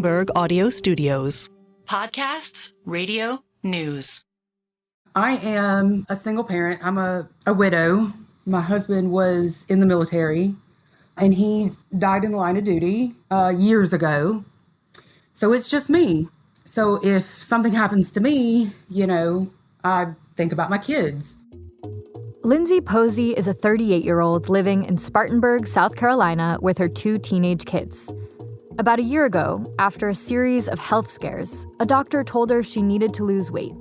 Bloomberg Audio Studios. Podcasts, radio, news. I am a single parent. I'm a widow. My husband was in the military, and he died in the line of duty years ago. So it's just me. So if something happens to me, I think about my kids. Lindsay Posey is a 38-year-old living in Spartanburg, South Carolina, with her 2 teenage kids. About a year ago, after a series of health scares, a doctor told her she needed to lose weight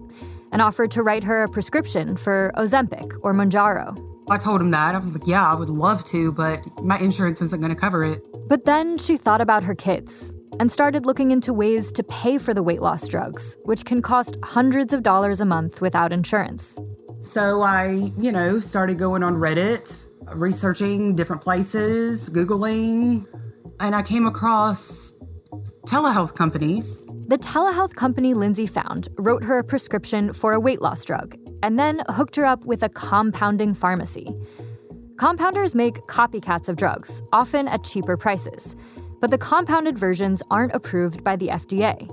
and offered to write her a prescription for Ozempic or Mounjaro. I told him that. I was like, yeah, I would love to, but my insurance isn't going to cover it. But then she thought about her kids and started looking into ways to pay for the weight loss drugs, which can cost hundreds of dollars a month without insurance. So I, started going on Reddit, researching different places, Googling, and I came across telehealth companies. The telehealth company Lindsay found wrote her a prescription for a weight loss drug and then hooked her up with a compounding pharmacy. Compounders make copycats of drugs, often at cheaper prices, but the compounded versions aren't approved by the FDA.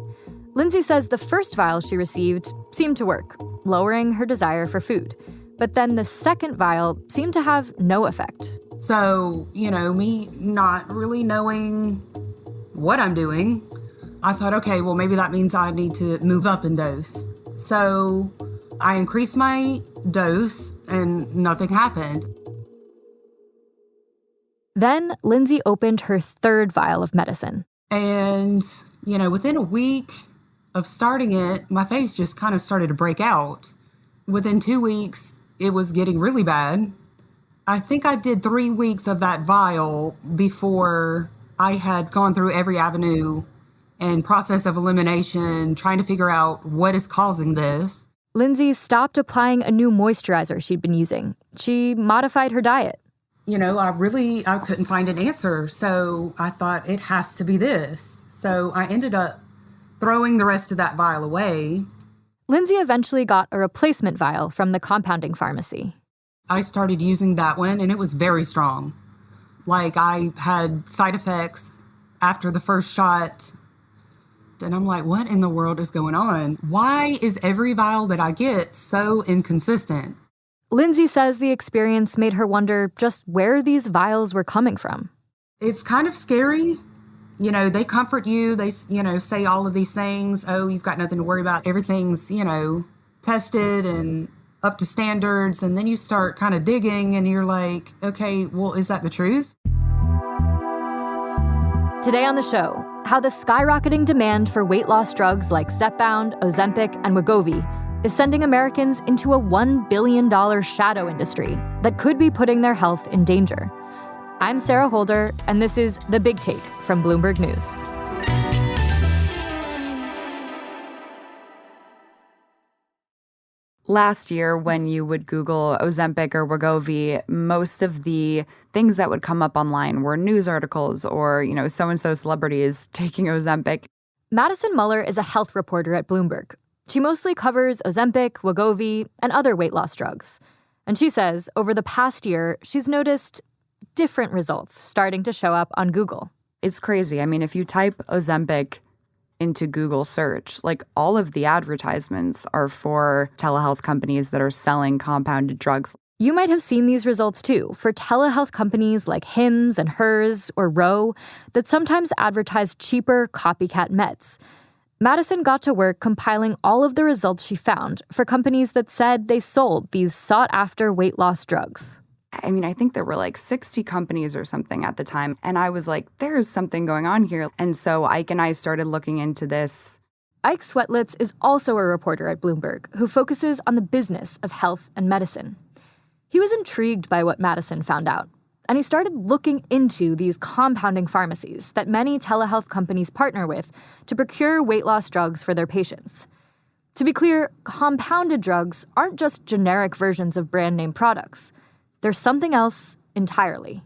Lindsay says the first vial she received seemed to work, lowering her desire for food. But then the second vial seemed to have no effect. So, me not really knowing what I'm doing, I thought, okay, well, maybe that means I need to move up in dose. So I increased my dose and nothing happened. Then Lindsay opened her third vial of medicine. And, within a week of starting it, my face just kind of started to break out. Within 2 weeks, it was getting really bad. I think I did 3 weeks of that vial before I had gone through every avenue and process of elimination, trying to figure out what is causing this. Lindsay stopped applying a new moisturizer she'd been using. She modified her diet. I couldn't find an answer. So I thought it has to be this. So I ended up throwing the rest of that vial away. Lindsay eventually got a replacement vial from the compounding pharmacy. I started using that one, and it was very strong. Like, I had side effects after the first shot, and I'm like, what in the world is going on? Why is every vial that I get so inconsistent? Lindsay says the experience made her wonder just where these vials were coming from. It's kind of scary. They comfort you. They, say all of these things. Oh, you've got nothing to worry about. Everything's, tested and up to standards. And then you start kind of digging and you're like, okay, well, is that the truth? Today on the show, how the skyrocketing demand for weight loss drugs like Zepbound, Ozempic, and Wegovy is sending Americans into a $1 billion shadow industry that could be putting their health in danger. I'm Sarah Holder, and this is The Big Take from Bloomberg News. Last year, when you would Google Ozempic or Wegovy, most of the things that would come up online were news articles or, so-and-so celebrity is taking Ozempic. Madison Muller is a health reporter at Bloomberg. She mostly covers Ozempic, Wegovy, and other weight loss drugs. And she says over the past year, she's noticed different results starting to show up on Google. It's crazy. I mean, if you type Ozempic into Google search, like all of the advertisements are for telehealth companies that are selling compounded drugs. You might have seen these results too for telehealth companies like Hims and Hers or Ro that sometimes advertise cheaper copycat meds. Madison got to work compiling all of the results she found for companies that said they sold these sought-after weight loss drugs. I mean, I think there were like 60 companies or something at the time. And I was like, there's something going on here. And so Ike and I started looking into this. Ike Swetlitz is also a reporter at Bloomberg who focuses on the business of health and medicine. He was intrigued by what Madison found out, and he started looking into these compounding pharmacies that many telehealth companies partner with to procure weight loss drugs for their patients. To be clear, compounded drugs aren't just generic versions of brand name products. There's something else entirely.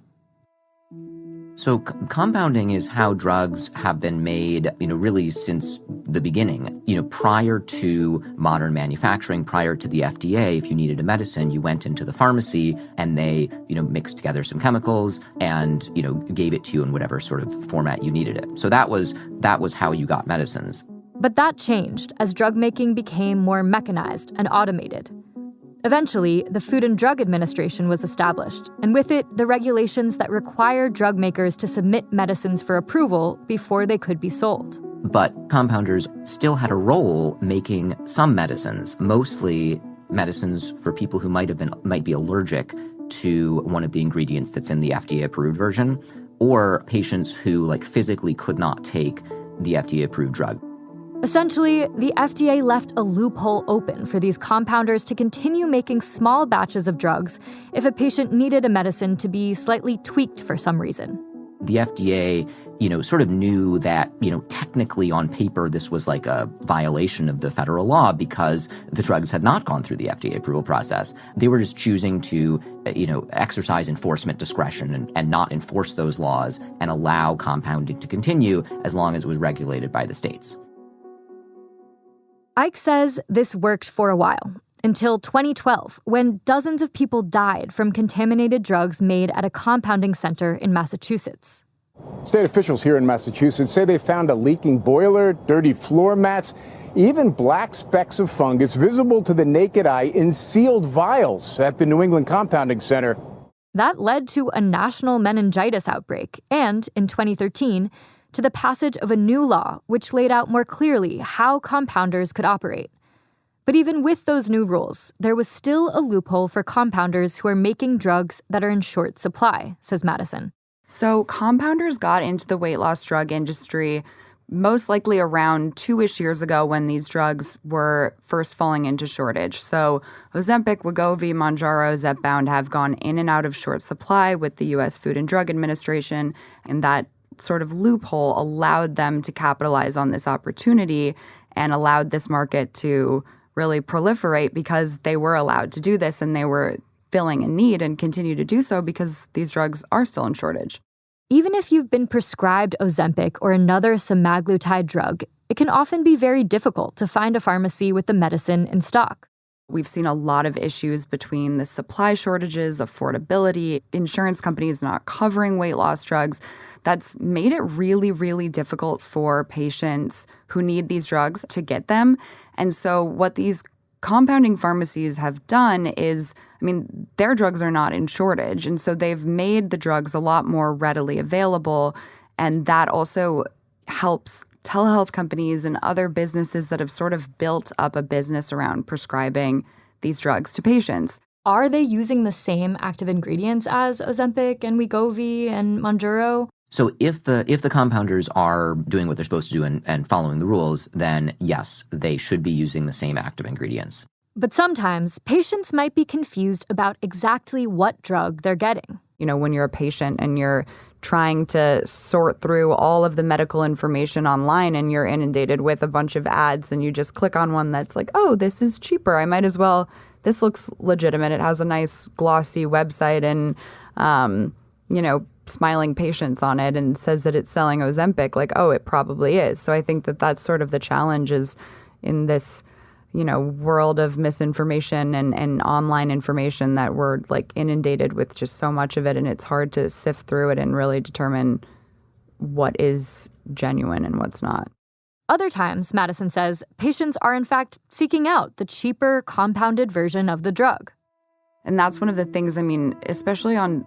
So compounding is how drugs have been made, really since the beginning. Prior to modern manufacturing, prior to the FDA, if you needed a medicine, you went into the pharmacy and they, mixed together some chemicals and, gave it to you in whatever sort of format you needed it. So that was how you got medicines. But that changed as drug making became more mechanized and automated. Eventually, the Food and Drug Administration was established, and with it, the regulations that require drug makers to submit medicines for approval before they could be sold. But compounders still had a role making some medicines, mostly medicines for people who might be allergic to one of the ingredients that's in the FDA-approved version, or patients who physically could not take the FDA-approved drug. Essentially, the FDA left a loophole open for these compounders to continue making small batches of drugs if a patient needed a medicine to be slightly tweaked for some reason. The FDA, sort of knew that, technically on paper, this was like a violation of the federal law because the drugs had not gone through the FDA approval process. They were just choosing to, exercise enforcement discretion and not enforce those laws and allow compounding to continue as long as it was regulated by the states. Ike says this worked for a while, until 2012, when dozens of people died from contaminated drugs made at a compounding center in Massachusetts. State officials here in Massachusetts say they found a leaking boiler, dirty floor mats, even black specks of fungus visible to the naked eye in sealed vials at the New England Compounding Center. That led to a national meningitis outbreak and, in 2013, to the passage of a new law which laid out more clearly how compounders could operate. But even with those new rules, there was still a loophole for compounders who are making drugs that are in short supply, says Madison. So compounders got into the weight loss drug industry most likely around 2-ish years ago when these drugs were first falling into shortage. So Ozempic, Wegovy, Mounjaro, Zepbound have gone in and out of short supply with the U.S. Food and Drug Administration, and that sort of loophole allowed them to capitalize on this opportunity and allowed this market to really proliferate because they were allowed to do this and they were filling a need and continue to do so because these drugs are still in shortage. Even if you've been prescribed Ozempic or another semaglutide drug, it can often be very difficult to find a pharmacy with the medicine in stock. We've seen a lot of issues between the supply shortages, affordability, insurance companies not covering weight loss drugs. That's made it really, really difficult for patients who need these drugs to get them. And so what these compounding pharmacies have done is, their drugs are not in shortage. And so they've made the drugs a lot more readily available. And that also helps telehealth companies and other businesses that have sort of built up a business around prescribing these drugs to patients. Are they using the same active ingredients as Ozempic and Wegovy and Mounjaro? So if the compounders are doing what they're supposed to do and following the rules, then yes, they should be using the same active ingredients. But sometimes patients might be confused about exactly what drug they're getting. When you're a patient and you're trying to sort through all of the medical information online and you're inundated with a bunch of ads and you just click on one that's like, oh, this is cheaper. I might as well. This looks legitimate. It has a nice glossy website and, smiling patients on it and says that it's selling Ozempic. Like, oh, it probably is. So I think that that's sort of the challenge is in this, world of misinformation and online information that we're inundated with just so much of it. And it's hard to sift through it and really determine what is genuine and what's not. Other times, Madison says, patients are in fact seeking out the cheaper compounded version of the drug. And that's one of the things, especially on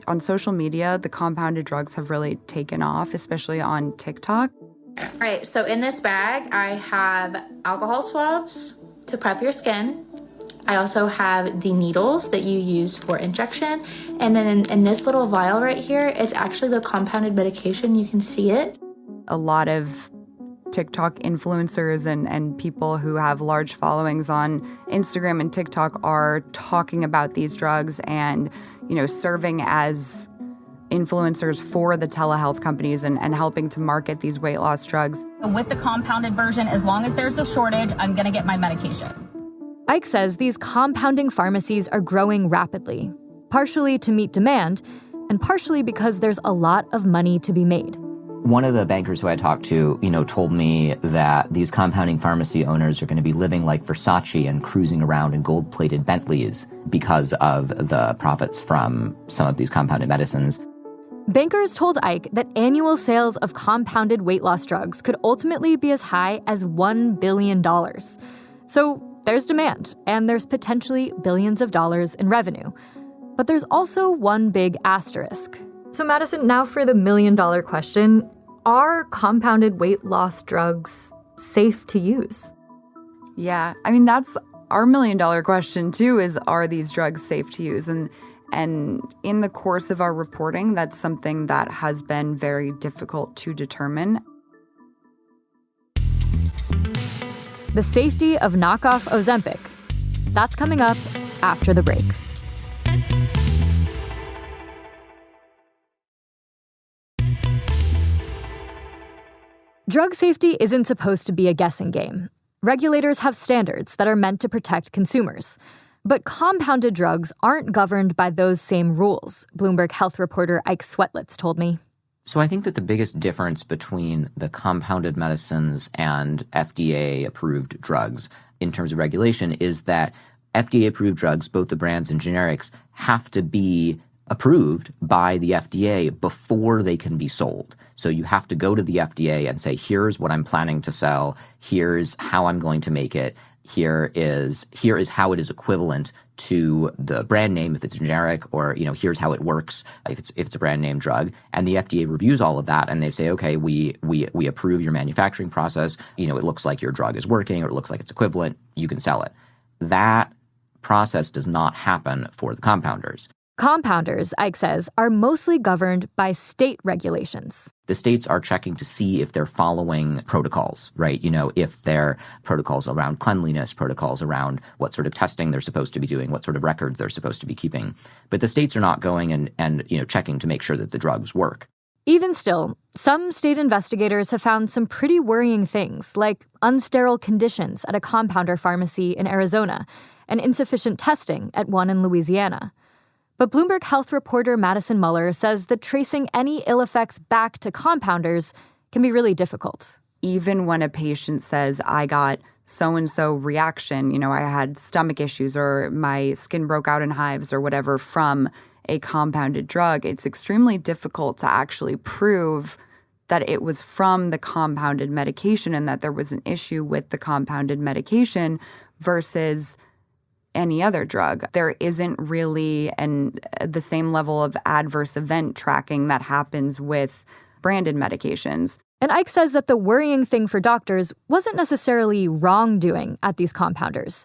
on social media, the compounded drugs have really taken off, especially on TikTok. All right, so in this bag, I have alcohol swabs to prep your skin. I also have the needles that you use for injection. And then in this little vial right here, it's actually the compounded medication. You can see it. A lot of TikTok influencers and people who have large followings on Instagram and TikTok are talking about these drugs and, serving as influencers for the telehealth companies and helping to market these weight loss drugs. With the compounded version, as long as there's a shortage, I'm going to get my medication. Ike says these compounding pharmacies are growing rapidly, partially to meet demand, and partially because there's a lot of money to be made. One of the bankers who I talked to, told me that these compounding pharmacy owners are going to be living like Versace and cruising around in gold-plated Bentleys because of the profits from some of these compounded medicines. Bankers told Ike that annual sales of compounded weight loss drugs could ultimately be as high as $1 billion. So there's demand, and there's potentially billions of dollars in revenue. But there's also one big asterisk. So Madison, now for the million-dollar question, are compounded weight loss drugs safe to use? Yeah, I mean, that's our million-dollar question, too, is are these drugs safe to use? And in the course of our reporting, that's something that has been very difficult to determine. The safety of knockoff Ozempic. That's coming up after the break. Drug safety isn't supposed to be a guessing game. Regulators have standards that are meant to protect consumers. But compounded drugs aren't governed by those same rules, Bloomberg health reporter Ike Swetlitz told me. So I think that the biggest difference between the compounded medicines and FDA-approved drugs in terms of regulation is that FDA-approved drugs, both the brands and generics, have to be approved by the FDA before they can be sold. So you have to go to the FDA and say, here's what I'm planning to sell, here's how I'm going to make it, here is how it is equivalent to the brand name if it's generic, or here's how it works if it's a brand name drug. And the FDA reviews all of that and they say, okay, we approve your manufacturing process. It looks like your drug is working, or it looks like it's equivalent. You can sell it. That process does not happen for the compounders. Compounders, Ike says, are mostly governed by state regulations. The states are checking to see if they're following protocols, right? If they're protocols around cleanliness, protocols around what sort of testing they're supposed to be doing, what sort of records they're supposed to be keeping. But the states are not going and checking to make sure that the drugs work. Even still, some state investigators have found some pretty worrying things, like unsterile conditions at a compounder pharmacy in Arizona and insufficient testing at one in Louisiana. But Bloomberg health reporter Madison Muller says that tracing any ill effects back to compounders can be really difficult. Even when a patient says, I got so-and-so reaction, I had stomach issues or my skin broke out in hives or whatever from a compounded drug, it's extremely difficult to actually prove that it was from the compounded medication and that there was an issue with the compounded medication versus any other drug. There isn't really the same level of adverse event tracking that happens with branded medications. And Ike says that the worrying thing for doctors wasn't necessarily wrongdoing at these compounders.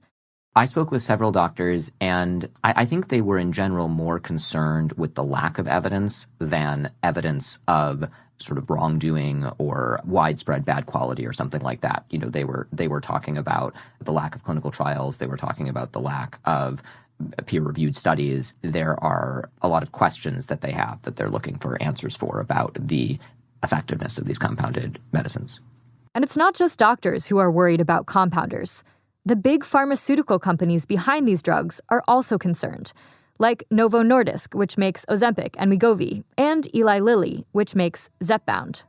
I spoke with several doctors, and I think they were in general more concerned with the lack of evidence than evidence of sort of wrongdoing or widespread bad quality or something like that. They were talking about the lack of clinical trials. They were talking about the lack of peer-reviewed studies. There are a lot of questions that they have that they're looking for answers for about the effectiveness of these compounded medicines. And it's not just doctors who are worried about compounders. The big pharmaceutical companies behind these drugs are also concerned, like Novo Nordisk, which makes Ozempic and Wegovy, and Eli Lilly, which makes Zepbound.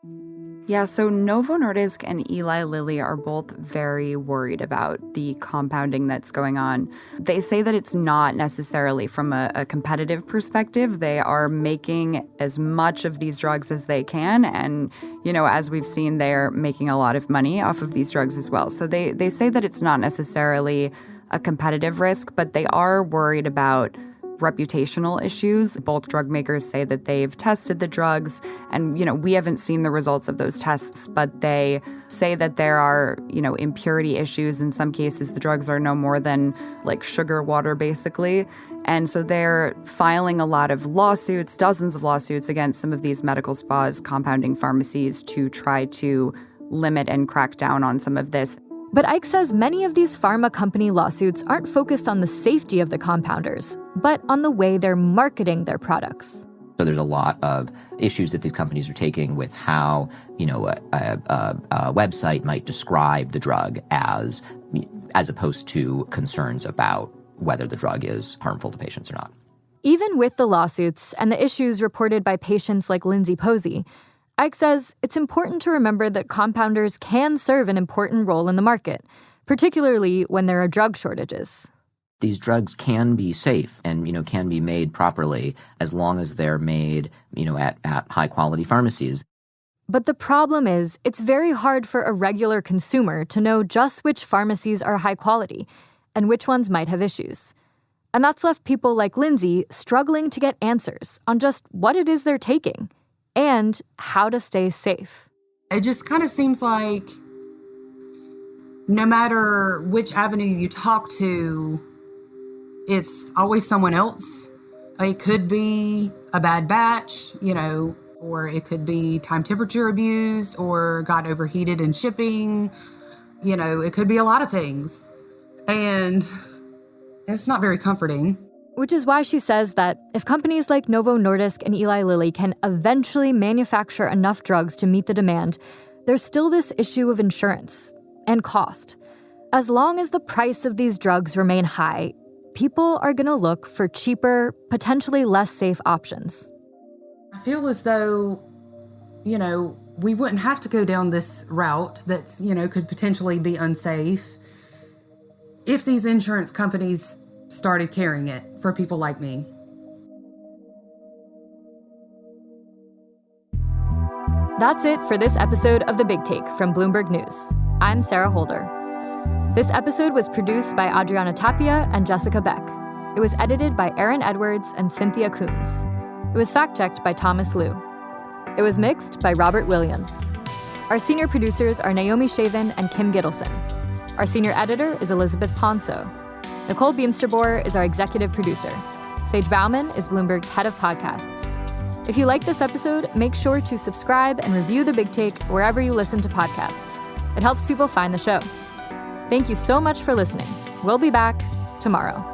Yeah, so Novo Nordisk and Eli Lilly are both very worried about the compounding that's going on. They say that it's not necessarily from a competitive perspective. They are making as much of these drugs as they can. And, as we've seen, they're making a lot of money off of these drugs as well. So they say that it's not necessarily a competitive risk, but they are worried about reputational issues. Both drug makers say that they've tested the drugs and, we haven't seen the results of those tests, but they say that there are, impurity issues. In some cases, the drugs are no more than like sugar water, basically. And so they're filing a lot of lawsuits, dozens of lawsuits against some of these medical spas, compounding pharmacies to try to limit and crack down on some of this. But Ike says many of these pharma company lawsuits aren't focused on the safety of the compounders, but on the way they're marketing their products. So there's a lot of issues that these companies are taking with how, a website might describe the drug as opposed to concerns about whether the drug is harmful to patients or not. Even with the lawsuits and the issues reported by patients like Lindsay Posey, Ike says it's important to remember that compounders can serve an important role in the market, particularly when there are drug shortages. These drugs can be safe and, can be made properly as long as they're made, at high-quality pharmacies. But the problem is, it's very hard for a regular consumer to know just which pharmacies are high quality and which ones might have issues. And that's left people like Lindsay struggling to get answers on just what it is they're taking and how to stay safe. It just kind of seems like no matter which avenue you talk to, it's always someone else. It could be a bad batch, or it could be time temperature abused or got overheated in shipping. It could be a lot of things. And it's not very comforting. Which is why she says that if companies like Novo Nordisk and Eli Lilly can eventually manufacture enough drugs to meet the demand, there's still this issue of insurance and cost. As long as the price of these drugs remain high, people are going to look for cheaper, potentially less safe options. I feel as though, we wouldn't have to go down this route that's, could potentially be unsafe if these insurance companies started carrying it for people like me. That's it for this episode of The Big Take from Bloomberg News. I'm Sarah Holder. This episode was produced by Adriana Tapia and Jessica Beck. It was edited by Aaron Edwards and Cynthia Coombs. It was fact-checked by Thomas Liu. It was mixed by Robert Williams. Our senior producers are Naomi Shavin and Kim Gittleson. Our senior editor is Elizabeth Ponso. Nicole Beamsterboer is our executive producer. Sage Bauman is Bloomberg's head of podcasts. If you like this episode, make sure to subscribe and review The Big Take wherever you listen to podcasts. It helps people find the show. Thank you so much for listening. We'll be back tomorrow.